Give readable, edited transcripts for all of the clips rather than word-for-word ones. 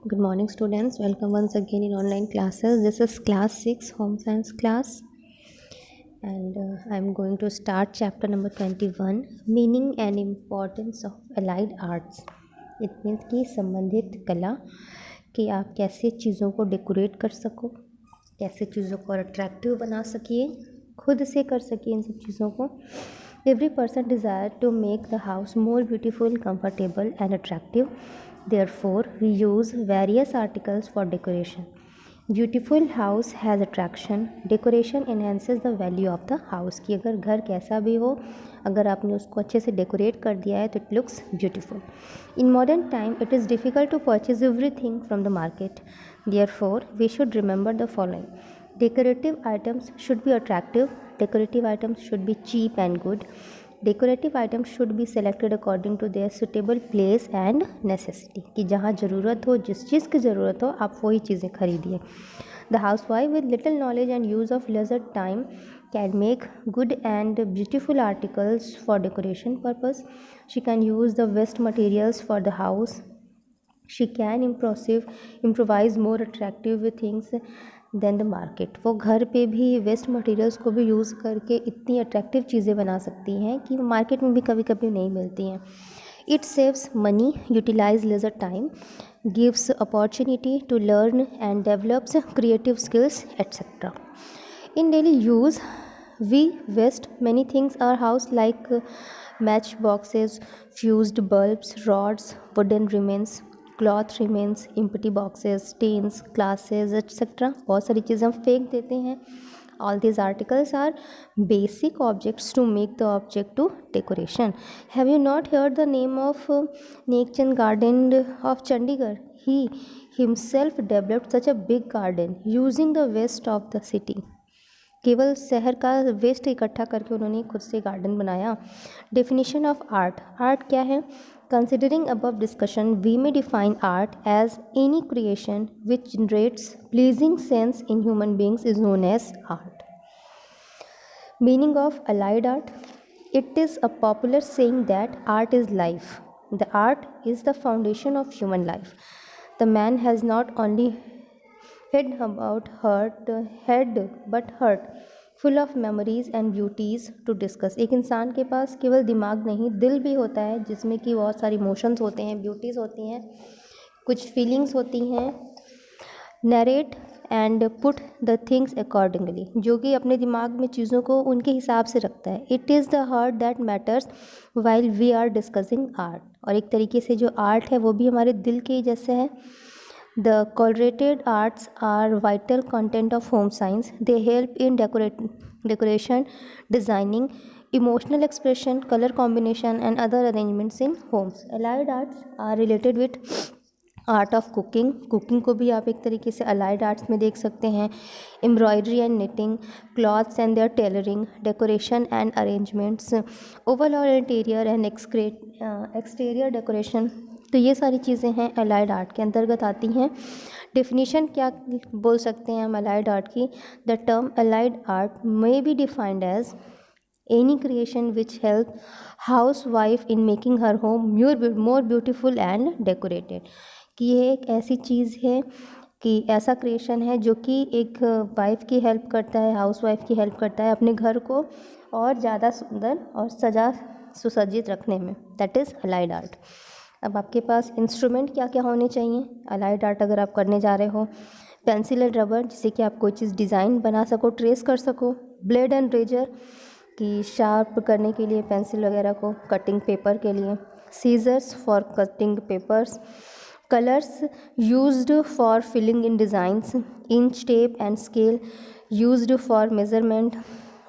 Good morning, students. Welcome once again in online classes. This is class 6 home science class, and I'm going to start chapter number 21, meaning and importance of allied arts. It means कि संबंधित कला कि आप कैसे चीज़ों को decorate कर सको, कैसे चीज़ों को अट्रैक्टिव बना सकिए, खुद से कर सकिए इन सब चीज़ों को. Every person desires to make the house more beautiful, comfortable and attractive. Therefore, we use various articles for decoration. Beautiful house has attraction. Decoration enhances the value of the house. कि अगर घर कैसा भी हो, अगर आपने उसको अच्छे से डेकोरेट कर दिया है तो it looks beautiful. In modern time, it is difficult to purchase everything from the market. Therefore, we should remember the following. Decorative items should be attractive. Decorative items should be cheap and good. Decorative items should be selected according to their suitable place and necessity. कि जहाँ ज़रूरत हो, जिस चीज़ की ज़रूरत हो, आप वही चीज़ें खरीदिए. The housewife with little knowledge and use of leisure time can make good and beautiful articles for decoration purpose. She can use the waste materials for the house. She can improvise more attractive things than the market. वो घर पे भी waste materials को भी use करके इतनी attractive चीज़ें बना सकती हैं कि मार्केट में भी कभी कभी नहीं मिलती हैं. It saves money, utilise leisure time, gives opportunity to learn and develops creative skills etcetera. In daily use we waste many things our house like match boxes, fused bulbs, rods, wooden remains, cloth remains, empty boxes, stains, glasses etcetera. बहुत सारी चीज़ें हम फेंक देते हैं. All these articles are basic objects to make the object to decoration. Have you not heard the name of Nekchand garden of Chandigarh? He himself developed such a big garden using the waste of the city. केवल शहर का waste इकट्ठा करके उन्होंने खुद से garden बनाया. Definition of art. Art क्या है? Considering above discussion, we may define art as any creation which generates pleasing sense in human beings is known as art. Meaning of allied art. It is a popular saying that art is life. The art is the foundation of human life. The man has not only head but heart full of memories and beauties to discuss. एक इंसान के पास केवल दिमाग नहीं, दिल भी होता है जिसमें कि बहुत सारी इमोशंस होते हैं, ब्यूटीज़ होती हैं, कुछ फीलिंग्स होती हैं. Narrate and put the things accordingly. जो कि अपने दिमाग में चीज़ों को उनके हिसाब से रखता है. It is the heart that matters while we are discussing art. और एक तरीके से जो आर्ट है वो भी हमारे दिल के ही जैसे है. The colorated arts are vital content of home science. They help in decoration, designing, emotional expression, color combination and other arrangements in homes. Allied arts are related with art of cooking. Cooking को भी आप एक तरीके से allied arts में देख सकते हैं. Embroidery and knitting, clothes and their tailoring, decoration and arrangements, overall interior and exterior decoration. तो ये सारी चीज़ें हैं अलाइड आर्ट के अंतर्गत आती हैं. डेफिनेशन क्या बोल सकते हैं हम अलाइड आर्ट की? The term allied art may be defined as any creation which help housewife in making her home more beautiful and decorated. कि ये एक ऐसी चीज़ है कि ऐसा क्रिएशन है जो कि एक वाइफ की हेल्प करता है, हाउस वाइफ की हेल्प करता है अपने घर को और ज़्यादा सुंदर और सजा सुसज्जित रखने में. That is allied art. अब आपके पास इंस्ट्रूमेंट क्या क्या होने चाहिए अलाइड आर्ट अगर आप करने जा रहे हो? पेंसिल एंड रबर, जिससे कि आप कोई चीज़ डिज़ाइन बना सको, ट्रेस कर सको. ब्लेड एंड रेजर, कि शार्प करने के लिए पेंसिल वगैरह को, कटिंग पेपर के लिए. Scissors for cutting papers. Colours used for filling in designs. Inch tape and scale used for measurement.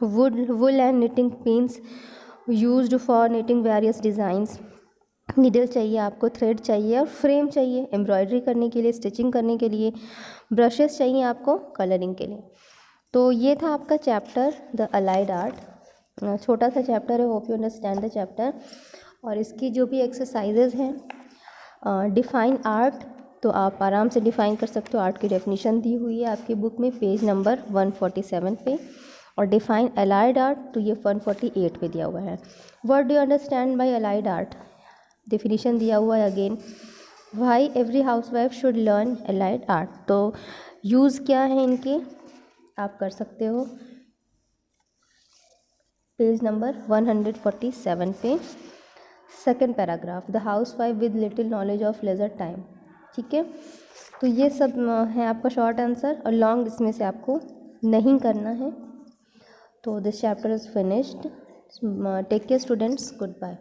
Wool and knitting pins used for knitting various designs. Needle चाहिए आपको, thread चाहिए और frame चाहिए embroidery करने के लिए, स्टिचिंग करने के लिए. ब्रशेस चाहिए आपको कलरिंग के लिए. तो ये था आपका चैप्टर द अलाइड आर्ट. छोटा सा चैप्टर है, hope you understand the chapter. और इसकी जो भी एक्सरसाइजेज हैं, डिफ़ाइन आर्ट, तो आप आराम से डिफ़ाइन कर सकते हो. आर्ट की डेफिनेशन दी हुई है आपकी बुक में पेज नंबर 147 पे. और डिफ़ाइन अलाइड आर्ट तो ये 148 पे दिया हुआ है. What do you understand by allied art? Definition दिया हुआ है again. Why every housewife should learn allied art. तो यूज़ क्या है इनके, आप कर सकते हो पेज नंबर 147 पे, second paragraph, the house wife with little knowledge of leisure time. ठीक है, तो ये सब है आपका शॉर्ट आंसर, और लॉन्ग इसमें से आपको नहीं करना है। तो this chapter is finished. Take care students, good bye.